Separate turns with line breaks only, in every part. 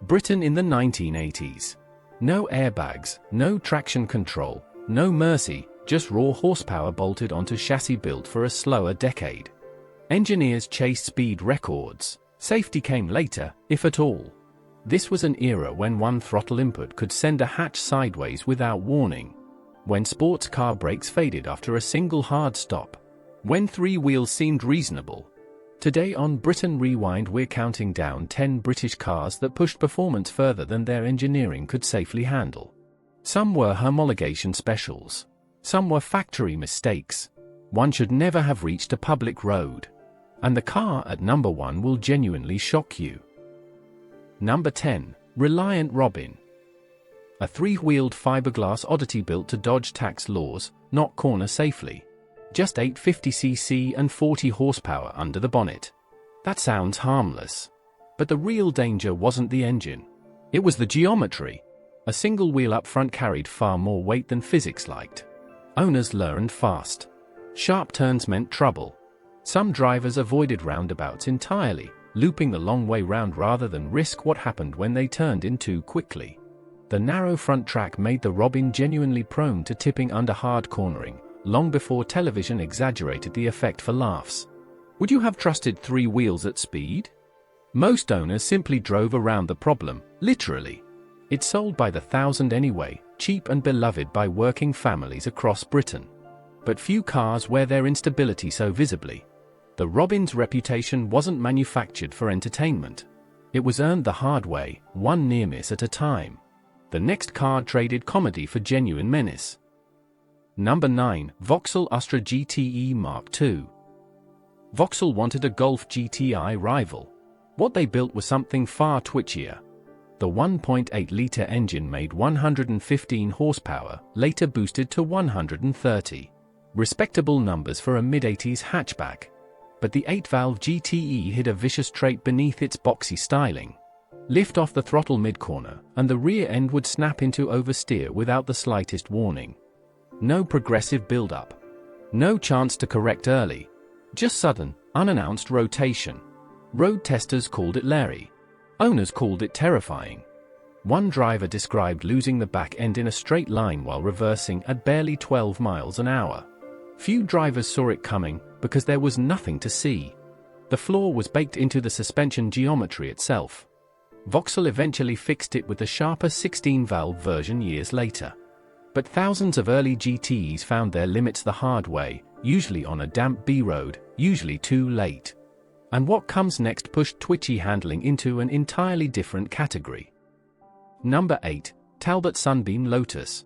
Britain in the 1980s. No airbags, no traction control, no mercy, just raw horsepower bolted onto chassis built for a slower decade. Engineers chased speed records. Safety came later, if at all. This was an era when one throttle input could send a hatch sideways without warning. When sports car brakes faded after a single hard stop. When three wheels seemed reasonable. Today on Britain Rewind we're counting down 10 British cars that pushed performance further than their engineering could safely handle. Some were homologation specials. Some were factory mistakes. One should never have reached a public road. And the car at number 1 will genuinely shock you. Number 10. Reliant Robin. A three-wheeled fiberglass oddity built to dodge tax laws, not corner safely. Just 850cc and 40 horsepower under the bonnet. That sounds harmless. But the real danger wasn't the engine. It was the geometry. A single wheel up front carried far more weight than physics liked. Owners learned fast. Sharp turns meant trouble. Some drivers avoided roundabouts entirely, looping the long way round rather than risk what happened when they turned in too quickly. The narrow front track made the Robin genuinely prone to tipping under hard cornering, long before television exaggerated the effect for laughs. Would you have trusted three wheels at speed? Most owners simply drove around the problem, literally. It's sold by the thousand anyway, cheap and beloved by working families across Britain. But few cars wear their instability so visibly. The Robin's reputation wasn't manufactured for entertainment. It was earned the hard way, one near miss at a time. The next car traded comedy for genuine menace. Number 9. Vauxhall Astra GTE Mk2. Vauxhall wanted a Golf GTI rival. What they built was something far twitchier. The 1.8-litre engine made 115 horsepower, later boosted to 130. Respectable numbers for a mid-80s hatchback. But the 8-valve GTE hid a vicious trait beneath its boxy styling. Lift off the throttle mid-corner, and the rear end would snap into oversteer without the slightest warning. No progressive build-up. No chance to correct early. Just sudden, unannounced rotation. Road testers called it leery. Owners called it terrifying. One driver described losing the back end in a straight line while reversing at barely 12 miles an hour. Few drivers saw it coming, because there was nothing to see. The flaw was baked into the suspension geometry itself. Vauxhall eventually fixed it with the sharper 16-valve version years later. But thousands of early GTEs found their limits the hard way, usually on a damp B-road, usually too late. And what comes next pushed twitchy handling into an entirely different category. Number 8. Talbot Sunbeam Lotus.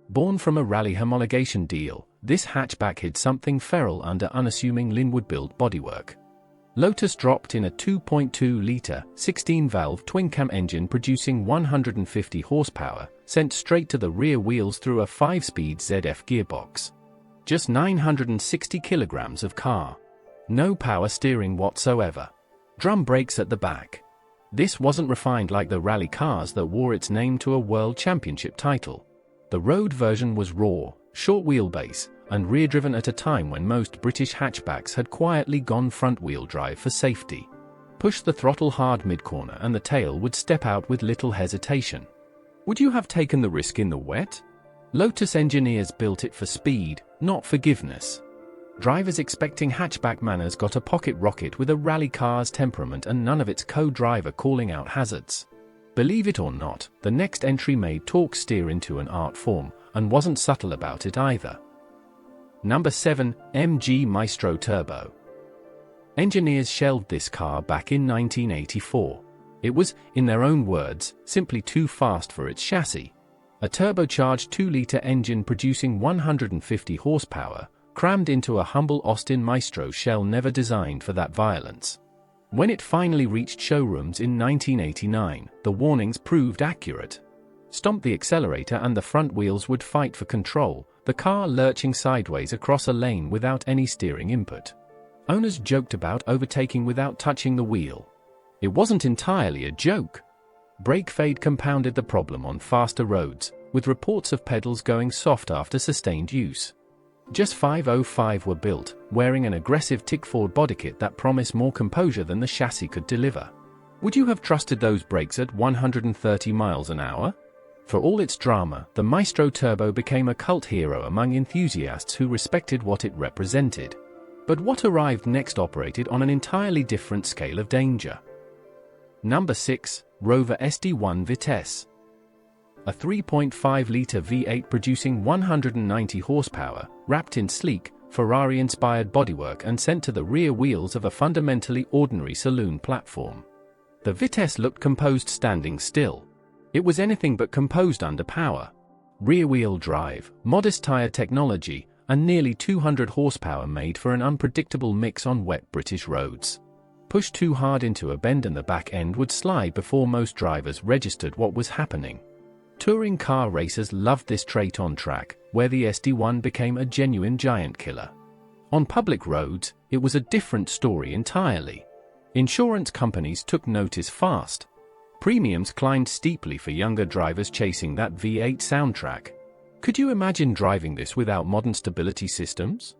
Born from a rally homologation deal, this hatchback hid something feral under unassuming Linwood-built bodywork. Lotus dropped in a 2.2-litre, 16-valve twin-cam engine producing 150 horsepower, sent straight to the rear wheels through a 5-speed ZF gearbox. Just 960 kilograms of car. No power steering whatsoever. Drum brakes at the back. This wasn't refined like the rally cars that wore its name to a world championship title. The road version was raw, short wheelbase, and rear-driven at a time when most British hatchbacks had quietly gone front-wheel drive for safety. Push the throttle hard mid-corner and the tail would step out with little hesitation. Would you have taken the risk in the wet? Lotus engineers built it for speed, not forgiveness. Drivers expecting hatchback manners got a pocket rocket with a rally car's temperament and none of its co-driver calling out hazards. Believe it or not, the next entry made torque steer into an art form, and wasn't subtle about it either. Number 7. MG Maestro Turbo. Engineers shelved this car back in 1984. It was, in their own words, simply too fast for its chassis. A turbocharged 2-litre engine producing 150 horsepower, crammed into a humble Austin Maestro shell never designed for that violence. When it finally reached showrooms in 1989, the warnings proved accurate. Stomp the accelerator and the front wheels would fight for control, the car lurching sideways across a lane without any steering input. Owners joked about overtaking without touching the wheel. It wasn't entirely a joke. Brake fade compounded the problem on faster roads, with reports of pedals going soft after sustained use. Just 505 were built, wearing an aggressive tick-forward bodykit that promised more composure than the chassis could deliver. Would you have trusted those brakes at 130 miles an hour? For all its drama, the Maestro Turbo became a cult hero among enthusiasts who respected what it represented. But what arrived next operated on an entirely different scale of danger. Number 6. Rover SD1 Vitesse. A 3.5-litre V8 producing 190 horsepower, wrapped in sleek, Ferrari-inspired bodywork and sent to the rear wheels of a fundamentally ordinary saloon platform. The Vitesse looked composed standing still. It was anything but composed under power. Rear-wheel drive, modest tire technology, and nearly 200 horsepower made for an unpredictable mix on wet British roads. Push too hard into a bend and the back end would slide before most drivers registered what was happening. Touring car racers loved this trait on track, where the SD1 became a genuine giant killer. On public roads, it was a different story entirely. Insurance companies took notice fast. Premiums climbed steeply for younger drivers chasing that V8 soundtrack. Could you imagine driving this without modern stability systems?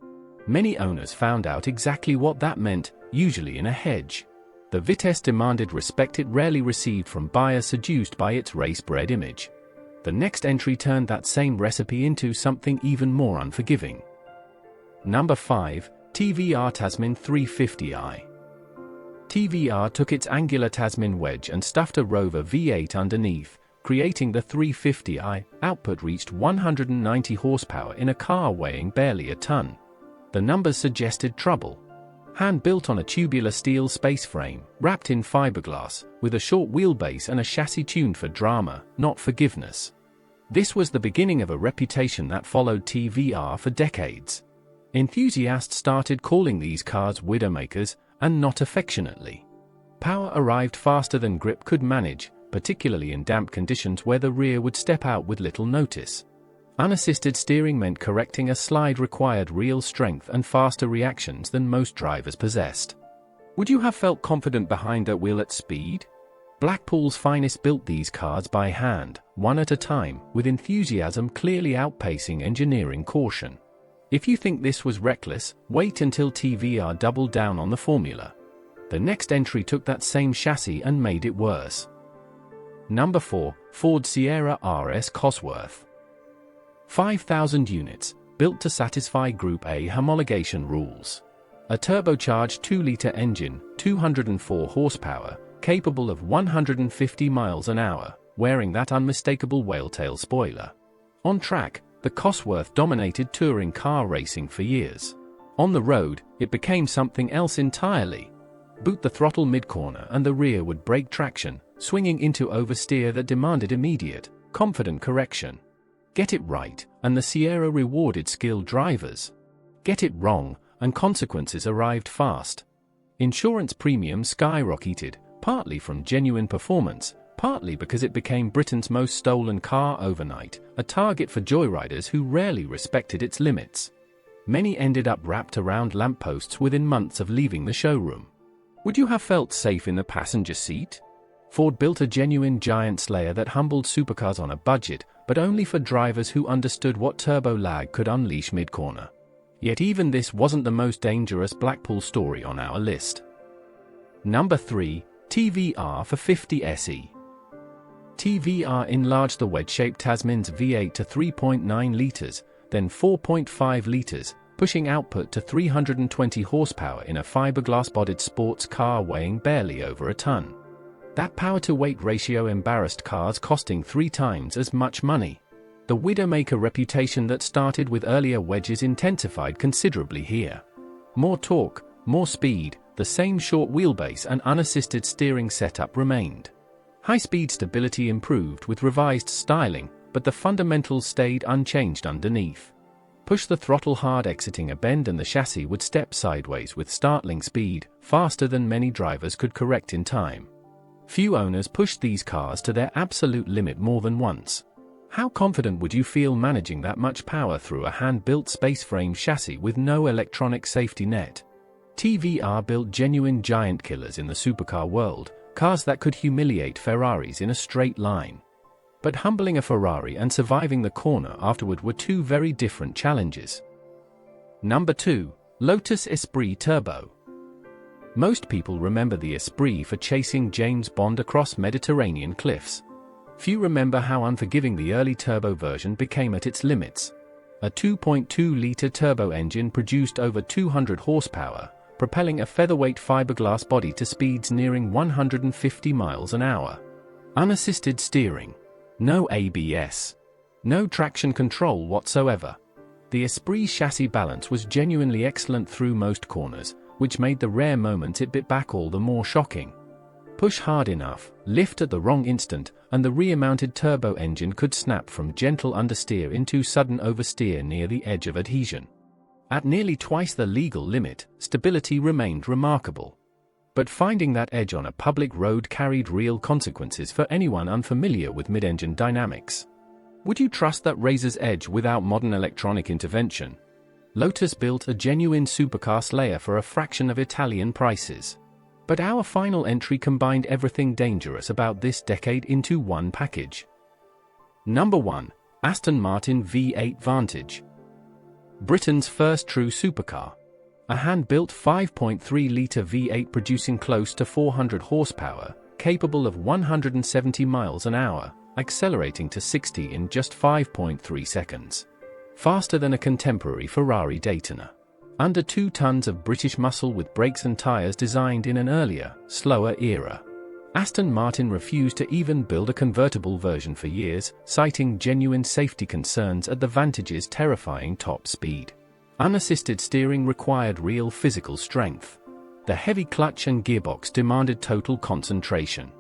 Many owners found out exactly what that meant, usually in a hedge. The Vitesse demanded respect it rarely received from buyers seduced by its race-bred image. The next entry turned that same recipe into something even more unforgiving. Number 5. TVR Tasmin 350i. TVR took its angular Tasmin wedge and stuffed a Rover V8 underneath, creating the 350i. Output reached 190 horsepower in a car weighing barely a ton. The numbers suggested trouble. Hand-built on a tubular steel space frame, wrapped in fiberglass, with a short wheelbase and a chassis tuned for drama, not forgiveness. This was the beginning of a reputation that followed TVR for decades. Enthusiasts started calling these cars widowmakers, and not affectionately. Power arrived faster than grip could manage, particularly in damp conditions where the rear would step out with little notice. Unassisted steering meant correcting a slide required real strength and faster reactions than most drivers possessed. Would you have felt confident behind that wheel at speed? Blackpool's finest built these cars by hand, one at a time, with enthusiasm clearly outpacing engineering caution. If you think this was reckless, wait until TVR doubled down on the formula. The next entry took that same chassis and made it worse. Number 4. Ford Sierra RS Cosworth. 5,000 units, built to satisfy Group A homologation rules. A turbocharged 2-litre engine, 204 horsepower, capable of 150 miles an hour, wearing that unmistakable whale-tail spoiler. On track, the Cosworth dominated touring car racing for years. On the road, it became something else entirely. Boot the throttle mid-corner and the rear would break traction, swinging into oversteer that demanded immediate, confident correction. Get it right, and the Sierra rewarded skilled drivers. Get it wrong, and consequences arrived fast. Insurance premiums skyrocketed, partly from genuine performance, partly because it became Britain's most stolen car overnight, a target for joyriders who rarely respected its limits. Many ended up wrapped around lampposts within months of leaving the showroom. Would you have felt safe in the passenger seat? Ford built a genuine giant slayer that humbled supercars on a budget, but only for drivers who understood what turbo lag could unleash mid-corner. Yet even this wasn't the most dangerous Blackpool story on our list. Number 3. TVR for 50 SE. TVR enlarged the wedge-shaped Tasmin's V8 to 3.9 litres, then 4.5 litres, pushing output to 320 horsepower in a fiberglass-bodied sports car weighing barely over a ton. That power-to-weight ratio embarrassed cars costing 3 times as much money. The widowmaker reputation that started with earlier wedges intensified considerably here. More torque, more speed, the same short wheelbase and unassisted steering setup remained. High-speed stability improved with revised styling, but the fundamentals stayed unchanged underneath. Push the throttle hard exiting a bend and the chassis would step sideways with startling speed, faster than many drivers could correct in time. Few owners pushed these cars to their absolute limit more than once. How confident would you feel managing that much power through a hand-built space-frame chassis with no electronic safety net? TVR built genuine giant killers in the supercar world, cars that could humiliate Ferraris in a straight line. But humbling a Ferrari and surviving the corner afterward were two very different challenges. Number 2. Lotus Esprit Turbo. Most people remember the Esprit for chasing James Bond across Mediterranean cliffs. Few remember how unforgiving the early turbo version became at its limits. A 2.2-litre turbo engine produced over 200 horsepower, propelling a featherweight fiberglass body to speeds nearing 150 miles an hour. Unassisted steering. No ABS. No traction control whatsoever. The Esprit's chassis balance was genuinely excellent through most corners, which made the rare moments it bit back all the more shocking. Push hard enough, lift at the wrong instant, and the rear-mounted turbo engine could snap from gentle understeer into sudden oversteer near the edge of adhesion. At nearly twice the legal limit, stability remained remarkable. But finding that edge on a public road carried real consequences for anyone unfamiliar with mid-engine dynamics. Would you trust that razor's edge without modern electronic intervention? Lotus built a genuine supercar slayer for a fraction of Italian prices. But our final entry combined everything dangerous about this decade into one package. Number 1. Aston Martin V8 Vantage. Britain's first true supercar. A hand-built 5.3-litre V8 producing close to 400 horsepower, capable of 170 miles an hour, accelerating to 60 in just 5.3 seconds. Faster than a contemporary Ferrari Daytona. Under 2 tons of British muscle with brakes and tyres designed in an earlier, slower era. Aston Martin refused to even build a convertible version for years, citing genuine safety concerns at the Vantage's terrifying top speed. Unassisted steering required real physical strength. The heavy clutch and gearbox demanded total concentration.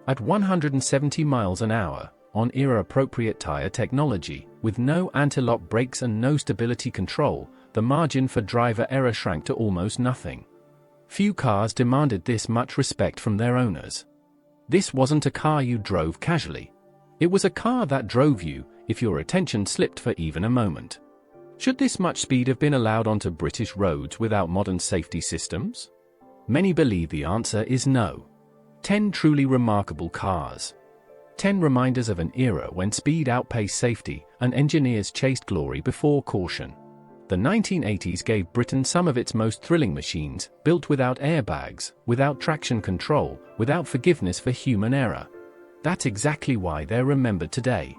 At 170 miles an hour, on era-appropriate tyre technology, with no anti-lock brakes and no stability control, the margin for driver error shrank to almost nothing. Few cars demanded this much respect from their owners. This wasn't a car you drove casually. It was a car that drove you, if your attention slipped for even a moment. Should this much speed have been allowed onto British roads without modern safety systems? Many believe the answer is no. 10 truly remarkable cars. 10 reminders of an era when speed outpaced safety and engineers chased glory before caution. The 1980s gave Britain some of its most thrilling machines, built without airbags, without traction control, without forgiveness for human error. That's exactly why they're remembered today.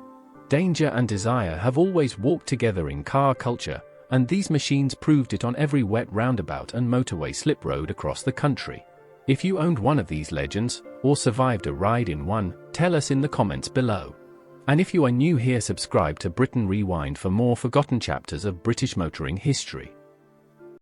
Danger and desire have always walked together in car culture, and these machines proved it on every wet roundabout and motorway slip road across the country. If you owned one of these legends, or survived a ride in one, tell us in the comments below. And if you are new here, subscribe to Britain Rewind for more forgotten chapters of British motoring history.